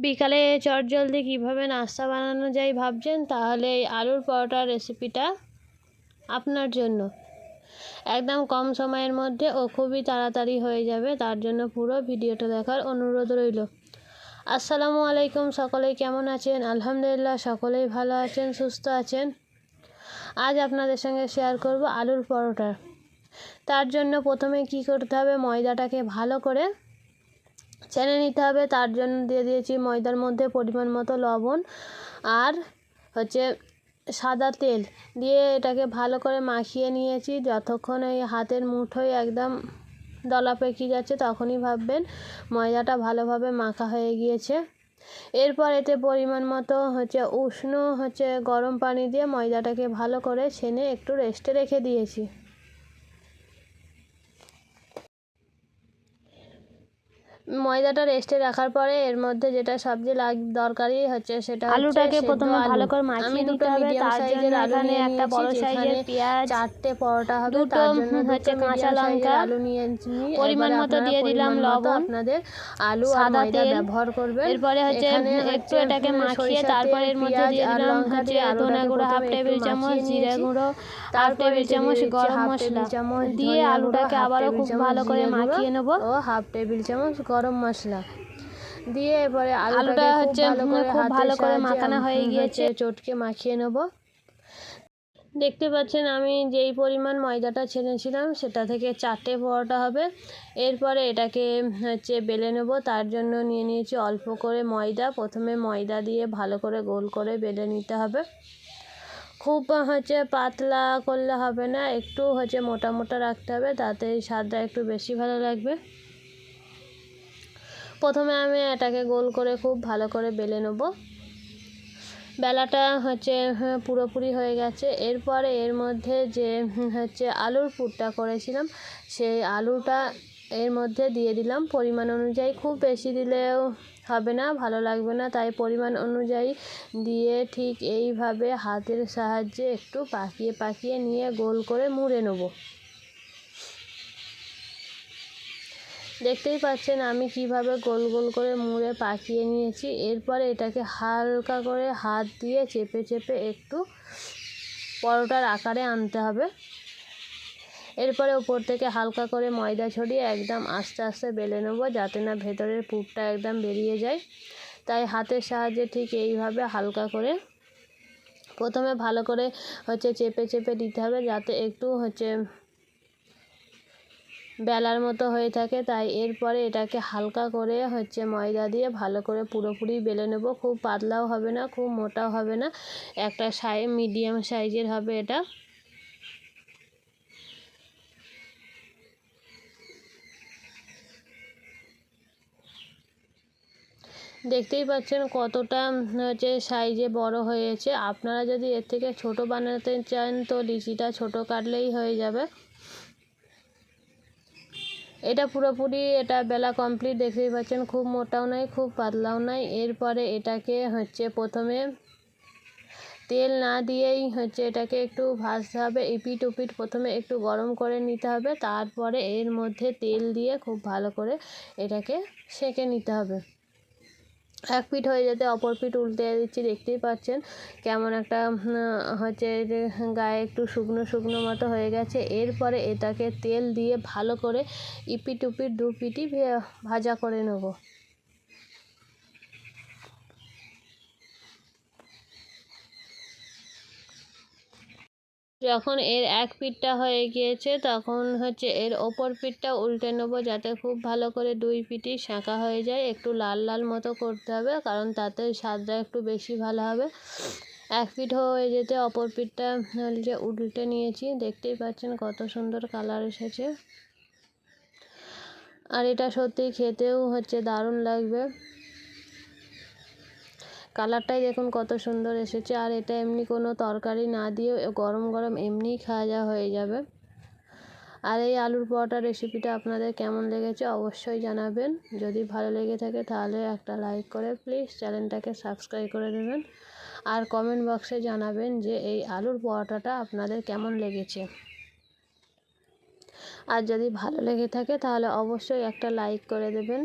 বিকালে চটজলদি কীভাবে নাস্তা বানানো যায় ভাবছেন? তাহলে এই আলুর পরোটার রেসিপিটা আপনার জন্য। একদম কম সময়ের মধ্যে ও খুবই তাড়াতাড়ি হয়ে যাবে, তার জন্য পুরো ভিডিওটা দেখার অনুরোধ রইল। আসসালামু আলাইকুম, সকলেই কেমন আছেন? আলহামদুলিল্লাহ সকলেই ভালো আছেন, সুস্থ আছেন। আজ আপনাদের সঙ্গে শেয়ার করব আলুর পরোটা। তার জন্য প্রথমে কি করতে হবে, ময়দাটাকে ভালো করে ছেনে নিতে হবে। তার জন্য দিয়ে দিয়েছি ময়দার মধ্যে পরিমাণ মতো লবণ আর সাদা তেল দিয়ে এটাকে ভালো করে মাখিয়ে নিয়েছি। যতক্ষণ এই হাতের মুঠোয় একদম দলা পেকে যাচ্ছে তখনই ভাববেন ময়দাটা ভালোভাবে মাখা হয়ে গিয়েছে। এরপর এতে পরিমাণ মতো উষ্ণ গরম পানি দিয়ে ময়দাটাকে ভালো করে ছেনে একটু রেস্টে রেখে দিয়েছি। ময়দাটা রেস্টে রাখার পরে এর মধ্যে যেটা সবচেয়ে দরকারি সেটা আলুটাকে প্রথমে ভালো করে আমি মাখিয়ে দুটো নিতে হবে। মিডিয়াম তার সাইজের জন্য আলু এখানে নিয়ে একটা বড় নিয়েছি, সাইজের যেখানে পেঁয়াজ, 4টে পরোটা হবে, দুটো তার জন্য কাঁচা লঙ্কা, আলু নিয়ে পরিমাণ মতো দিয়ে দিলাম লবণ, আপনাদের আলু আর সাদা ময়দা তেল ব্যবহার করবেন। এরপরে একটু এটাকে মাখিয়ে তারপরে এর মধ্যে দিয়ে দিলাম ধনে গুঁড়ো হাফ টেবিল চামচ, জিরে গুঁড়ো হাফ টেবিল চামচ, গরম মশলা দিয়ে আলুটাকে আবারও খুব ভালো করে মাখিয়ে নেব ও হাফ টেবিল চামচ গরম মশলা দিয়ে এবারে আলুটা খুব ভালো করে মাখানো হয়ে গিয়েছে। চটকে মাখিয়ে নেব। দেখতে পাচ্ছেন আমি যেই পরিমাণ ময়দাটা ছেনেছিলাম সেটা থেকে 4টে পরোটা হবে। এরপরে এটাকে বেলে নেব। তার জন্য নিয়ে নিয়েছি অল্প করে ময়দা। প্রথমে ময়দা দিয়ে ভালো করে গোল করে বেলে নিতে হবে। খুব পাতলা করলে হবে না, একটু মোটা মোটা রাখতে হবে, তাতে স্বাদটা একটু বেশি ভালো লাগবে। প্রথমে আমি এটাকে গোল করে খুব ভালো করে বেলে নেব। বেলাটা পুরোপুরি হয়ে গেছে। এরপরে এর মধ্যে যে আলুর পুরটা করেছিলাম সেই আলুটা এর মধ্যে দিয়ে দিলাম পরিমাণ অনুযায়ী। খুব বেশি দিলেও হবে না, ভালো লাগবে না, তাই পরিমাণ অনুযায়ী দিয়ে ঠিক এইভাবে হাতের সাহায্যে একটু পাকিয়ে পাকিয়ে নিয়ে গোল করে মুড়ে নেব। দেখতেই পাচ্ছেন আমি কিভাবে গোল গোল করে মুড়ে পাকিয়ে নিয়েছি। এরপরে এটাকে হালকা করে হাত দিয়ে চেপে চেপে একটু পরোটার আকারে আনতে হবে। এরপরে উপর থেকে হালকা করে ময়দা ছড়িয়ে একদম আস্তে আস্তে বেলে নেব, যাতে না ভেতরের পুরটা একদম বেরিয়ে যায়। তাই হাতের সাহায্যে ঠিক এইভাবে হালকা করে প্রথমে ভালো করে চেপে চেপে দিতে হবে, যাতে একটু বেলার মতো হয়ে থাকে। তাই এরপরে এটাকে হালকা করে ময়দা দিয়ে ভালো করে পুরোপুরি বেলে নেব। খুব পাতলাও হবে না, খুব মোটাও হবে না, একটা মিডিয়াম সাইজের হবে এটা। দেখতেই পাচ্ছেন কতটা সাইজে বড় হয়েছে। আপনারা যদি এর থেকে ছোট বানাতে চান তো লিচিটা ছোট কাটলেই হয়ে যাবে। এটা পুরোপুরি বেলা কমপ্লিট। দেখতেই পাচ্ছেন খুব মোটাও নয়, খুব পাতলাও নয়। এরপরে এটাকে প্রথমে তেল না দিয়েই এটাকে একটু ভাজতে হবে। এপিঠ ওপিঠ প্রথমে একটু গরম করে নিতে হবে, তারপরে এর মধ্যে তেল দিয়ে খুব ভালো করে এটাকে সেঁকে নিতে হবে। এক পিঠ হয়ে যেতে অপর পিঠ উল্টে দিচ্ছি। দেখতেই পাচ্ছেন কেমন একটা গায়ে একটু শুকনো শুকনো মতো হয়ে গেছে। এরপরে এটাকে তেল দিয়ে ভালো করে ইপিঠ উপিঠ দু পিঠই ভাজা করে নেব। যখন এর এক পিঠটা হয়ে গিয়েছে তখন এর ওপর পিঠটা উল্টে নেব, যাতে খুব ভালো করে দুই পিঠই সেঁকা হয়ে যায়। একটু লাল লাল মতো করতে হবে, কারণ তাতে স্বাদটা একটু বেশি ভালো হবে। এক পিঠ হয়ে যেতে অপর পিঠটা উল্টে নিয়েছি। দেখতেই পাচ্ছেন কত সুন্দর কালার এসেছে, আর এটা সত্যি খেতেও দারুণ লাগবে। কালারটাই দেখুন কত সুন্দর এসেছে। আর এটা এমনি কোনো তরকারি না দিয়েও গরম গরম এমনিই খাওয়া যাওয়া হয়ে যাবে। আর এই আলুর পরোটা রেসিপিটা আপনাদের কেমন লেগেছে অবশ্যই জানাবেন। যদি ভালো লেগে থাকে তাহলে একটা লাইক করে প্লিজ চ্যানেলটাকে সাবস্ক্রাইব করে দেবেন। আর কমেন্ট বক্সে জানাবেন যে এই আলুর পরোটাটা আপনাদের কেমন লেগেছে। আর যদি ভালো লেগে থাকে তাহলে অবশ্যই একটা লাইক করে দেবেন।